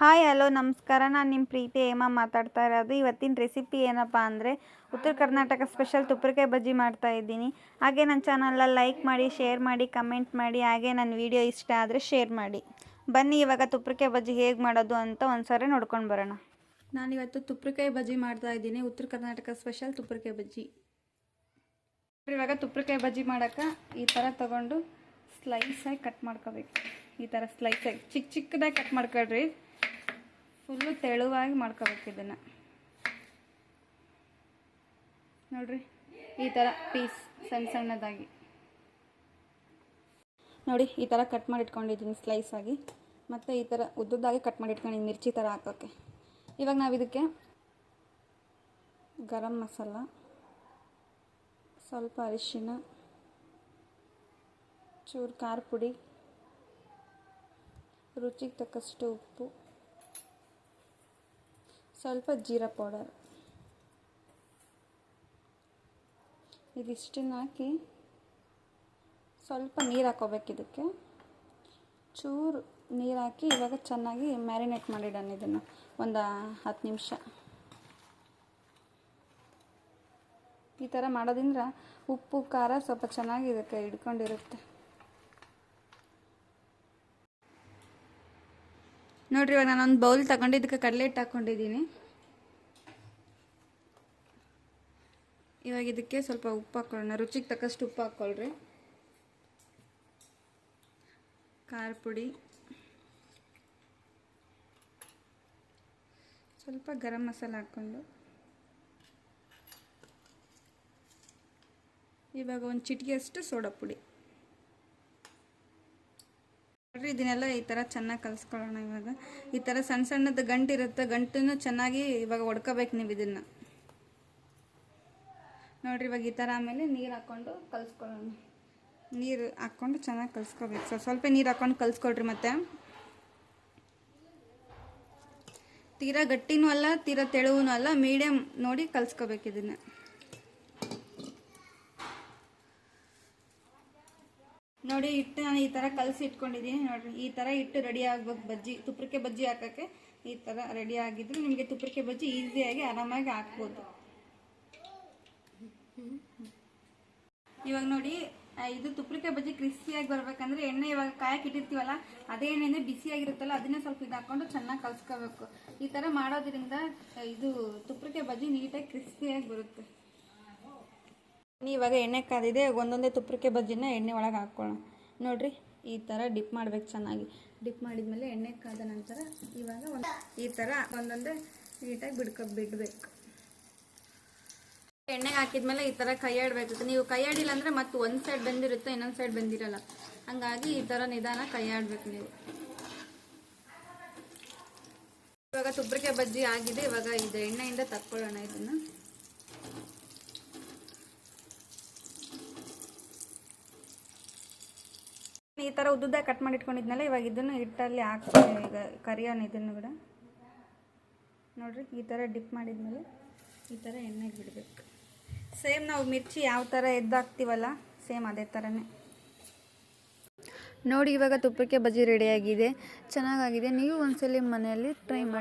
Hi hello ನಮಸ್ಕಾರ. ನಾನು ನಿಮ್ಮ ಪ್ರೀತಿ ಹೇಮಾ ಮಾತಾಡ್ತಾ ಇರೋದು. ಇವತ್ತಿನ ರೆಸಿಪಿ ಏನಪ್ಪ ಅಂದರೆ ಉತ್ತರ ಕರ್ನಾಟಕ ಸ್ಪೆಷಲ್ ತುಪ್ಪರಿಕಾಯಿ ಬಜ್ಜಿ ಮಾಡ್ತಾಯಿದ್ದೀನಿ. ಹಾಗೆ ನನ್ನ ಚಾನಲ್ನ ಲೈಕ್ ಮಾಡಿ, ಶೇರ್ ಮಾಡಿ, ಕಮೆಂಟ್ ಮಾಡಿ, ಹಾಗೆ ನನ್ನ ವಿಡಿಯೋ ಇಷ್ಟ ಆದರೆ ಶೇರ್ ಮಾಡಿ. ಬನ್ನಿ ಇವಾಗ ತುಪ್ಪರಿಕಾಯಿ ಬಜ್ಜಿ ಹೇಗೆ ಮಾಡೋದು ಅಂತ ಒಂದ್ಸರಿ ನೋಡ್ಕೊಂಡು ಬರೋಣ. ನಾನಿವತ್ತು ತುಪ್ಪರಿಕಾಯಿ ಬಜ್ಜಿ ಮಾಡ್ತಾಯಿದ್ದೀನಿ. ಉತ್ತರ ಕರ್ನಾಟಕ ಸ್ಪೆಷಲ್ ತುಪ್ಪರಿಕಾಯಿ ಬಜ್ಜಿ. ಇವಾಗ ತುಪ್ಪರಿಕಾಯಿ ಬಜ್ಜಿ ಮಾಡೋಕ್ಕೆ ಈ ಥರ ತೊಗೊಂಡು ಸ್ಲೈಸಾಗಿ ಕಟ್ ಮಾಡ್ಕೋಬೇಕು. ಈ ಥರ ಸ್ಲೈಸಾಗಿ ಚಿಕ್ಕ ಚಿಕ್ಕದಾಗಿ ಕಟ್ ಮಾಡ್ಕೊಳ್ರಿ. ಫುಲ್ಲು ತೆಳುವಾಗಿ ಮಾಡ್ಕೋಬೇಕು. ಇದನ್ನು ನೋಡ್ರಿ, ಈ ಥರ ಪೀಸ್ ಸಣ್ಣ ಸಣ್ಣದಾಗಿ ನೋಡಿ, ಈ ಥರ ಕಟ್ ಮಾಡಿ ಇಟ್ಕೊಂಡಿದ್ದೀನಿ ಸ್ಲೈಸಾಗಿ. ಮತ್ತು ಈ ಥರ ಉದ್ದುದ್ದಾಗಿ ಕಟ್ ಮಾಡಿ ಇಟ್ಕೊಂಡಿದ್ದೀನಿ ಮಿರ್ಚಿ ಥರ ಹಾಕೋಕ್ಕೆ. ಇವಾಗ ನಾವು ಇದಕ್ಕೆ ಗರಂ ಮಸಾಲ, ಸ್ವಲ್ಪ ಅರಿಶಿನ, ಚೂರು ಖಾರ ಪುಡಿ, ರುಚಿಗೆ ತಕ್ಕಷ್ಟು ಉಪ್ಪು, ಸ್ವಲ್ಪ ಜೀರಾ ಪೌಡರ್, ಇದಿಷ್ಟನ್ನು ಹಾಕಿ ಸ್ವಲ್ಪ ನೀರು ಹಾಕೋಬೇಕು. ಇದಕ್ಕೆ ಚೂರು ನೀರು ಹಾಕಿ ಇವಾಗ ಚೆನ್ನಾಗಿ ಮ್ಯಾರಿನೇಟ್ ಮಾಡಿಡೋಣ ಇದನ್ನು ಒಂದು 10 ನಿಮಿಷ. ಈ ಥರ ಮಾಡೋದ್ರಿಂದ ಉಪ್ಪು ಖಾರ ಸ್ವಲ್ಪ ಚೆನ್ನಾಗಿ ಇದಕ್ಕೆ ಹಿಡ್ಕೊಂಡಿರುತ್ತೆ. ನೋಡಿರಿ, ಇವಾಗ ನಾನೊಂದು ಬೌಲ್ ತಗೊಂಡು ಇದಕ್ಕೆ ಕಡಲೆ ಹಿಟ್ಟು ಹಾಕ್ಕೊಂಡಿದ್ದೀನಿ. ಇವಾಗ ಇದಕ್ಕೆ ಸ್ವಲ್ಪ ಉಪ್ಪು ಹಾಕ್ಕೊಳ್ಳೋಣ. ರುಚಿಗೆ ತಕ್ಕಷ್ಟು ಉಪ್ಪು ಹಾಕ್ಕೊಳ್ರಿ. ಖಾರ ಪುಡಿ, ಸ್ವಲ್ಪ ಗರಂ ಮಸಾಲ ಹಾಕ್ಕೊಂಡು ಇವಾಗ ಒಂದು ಚಿಟಿಕೆಯಷ್ಟು ಸೋಡಾ ಪುಡಿ. ನೋಡ್ರಿ, ಇದನ್ನೆಲ್ಲ ಈ ಥರ ಚೆನ್ನಾಗಿ ಕಲಿಸ್ಕೊಳ್ಳೋಣ. ಇವಾಗ ಈ ಥರ ಸಣ್ಣ ಸಣ್ಣದ ಗಂಟಿರುತ್ತೆ, ಗಂಟನ್ನು ಚೆನ್ನಾಗಿ ಇವಾಗ ಹೊಡ್ಕೋಬೇಕು ನೀವು ಇದನ್ನು. ನೋಡಿರಿ, ಇವಾಗ ಈ ಥರ ಆಮೇಲೆ ನೀರು ಹಾಕ್ಕೊಂಡು ಕಲಿಸ್ಕೊಳ್ಳೋಣ. ನೀರು ಹಾಕ್ಕೊಂಡು ಚೆನ್ನಾಗಿ ಕಲಿಸ್ಕೋಬೇಕು. ಸ್ವಲ್ಪ ನೀರು ಹಾಕ್ಕೊಂಡು ಕಲಿಸ್ಕೊಳ್ರಿ. ಮತ್ತು ತೀರಾ ಗಟ್ಟಿನೂ ಅಲ್ಲ, ತೀರಾ ತೆಳುವೂ ಅಲ್ಲ, ಮೀಡಿಯಮ್ ನೋಡಿ ಕಲಿಸ್ಕೋಬೇಕು ಇದನ್ನು. ನೋಡಿ, ಹಿಟ್ಟು ನಾನು ಈ ಥರ ಕಲಸಿ ಇಟ್ಕೊಂಡಿದ್ದೀನಿ. ನೋಡಿರಿ, ಈ ಥರ ಹಿಟ್ಟು ರೆಡಿ ಆಗ್ಬೇಕು. ಬಜ್ಜಿ ತುಪ್ಪರಿಕಾಯಿ ಬಜ್ಜಿ ಹಾಕೋಕ್ಕೆ ಈ ಥರ ರೆಡಿ ಆಗಿದ್ರೆ ನಿಮಗೆ ತುಪ್ಪರಿಕಾಯಿ ಬಜ್ಜಿ ಈಸಿಯಾಗಿ ಆರಾಮಾಗಿ ಹಾಕ್ಬೋದು. ಇವಾಗ ನೋಡಿ, ಇದು ತುಪ್ಪರಿಕಾಯಿ ಬಜ್ಜಿ ಕ್ರಿಸ್ಪಿಯಾಗಿ ಬರ್ಬೇಕಂದ್ರೆ ಎಣ್ಣೆ ಇವಾಗ ಕಾಯಕ್ಕೆ ಇಟ್ಟಿರ್ತೀವಲ್ಲ, ಅದೇ ಎಣ್ಣೆಯಿಂದ ಬಿಸಿಯಾಗಿರುತ್ತಲ್ಲ ಅದನ್ನೇ ಸ್ವಲ್ಪ ಇದು ಹಾಕ್ಕೊಂಡು ಚೆನ್ನಾಗಿ ಕಲಿಸ್ಕೋಬೇಕು. ಈ ಥರ ಮಾಡೋದ್ರಿಂದ ಇದು ತುಪ್ಪರಿಕಾಯಿ ಬಜ್ಜಿ ನೀಟಾಗಿ ಕ್ರಿಸ್ಪಿಯಾಗಿ ಬರುತ್ತೆ. ಇವಾಗ ಎಣ್ಣೆ ಕಾದಿದೆ, ಒಂದೊಂದೇ ತುಪ್ಪರಿಕಾಯಿ ಬಜ್ಜಿನ ಎಣ್ಣೆ ಒಳಗೆ ಹಾಕ್ಕೊಳ್ಳೋಣ. ನೋಡಿರಿ, ಈ ಥರ ಡಿಪ್ ಮಾಡ್ಬೇಕು. ಚೆನ್ನಾಗಿ ಡಿಪ್ ಮಾಡಿದ್ಮೇಲೆ ಎಣ್ಣೆ ಕಾದ ನಂತರ ಇವಾಗ ಈ ಥರ ಒಂದೊಂದೇ ನೀಟಾಗಿ ಬಿಡಬೇಕು. ಎಣ್ಣೆಗೆ ಹಾಕಿದ್ಮೇಲೆ ಈ ಥರ ಕೈ ಆಡಬೇಕು. ನೀವು ಕೈ ಆಡಿಲ್ಲ ಅಂದರೆ ಮತ್ತೆ ಒಂದು ಸೈಡ್ ಬೆಂದಿರುತ್ತೆ, ಇನ್ನೊಂದು ಸೈಡ್ ಬೆಂದಿರಲ್ಲ. ಹಂಗಾಗಿ ಈ ಥರ ನಿಧಾನ ಕೈ ಆಡಬೇಕು ನೀವು. ಇವಾಗ ತುಪ್ಪರಿಕಾಯಿ ಬಜ್ಜಿ ಆಗಿದೆ. ಇವಾಗ ಇದು ಎಣ್ಣೆಯಿಂದ ತಕ್ಕೊಳ್ಳೋಣ ಇದನ್ನು. ಈ ಥರ ಉದ್ದುದಾಗಿ ಕಟ್ ಮಾಡಿ ಇಟ್ಕೊಂಡಿದ್ನಲ್ಲ, ಇವಾಗ ಇದನ್ನು ಹಿಟ್ಟಲ್ಲಿ ಹಾಕ್ತೀನಿ. ಈಗ ಕರಿಯೋಣ ಇದನ್ನು ಕೂಡ. ನೋಡಿರಿ, ಈ ಥರ ಡಿಪ್ ಮಾಡಿದ್ಮೇಲೆ ಈ ಥರ ಎಣ್ಣೆಗೆ ಬಿಡಬೇಕು. ಸೇಮ್ ನಾವು ಮಿರ್ಚಿ ಯಾವ ಥರ ಎದ್ದಾಕ್ತೀವಲ್ಲ, ಸೇಮ್ ಅದೇ ಥರನೇ. ನೋಡಿ, ಇವಾಗ ತುಪ್ಪರಿಕಾಯಿ ಬಜ್ಜಿ ರೆಡಿಯಾಗಿದೆ, ಚೆನ್ನಾಗಾಗಿದೆ. ನೀವು ಒಂದ್ಸಲಿ ಮನೆಯಲ್ಲಿ ಟ್ರೈ ಮಾಡಿ.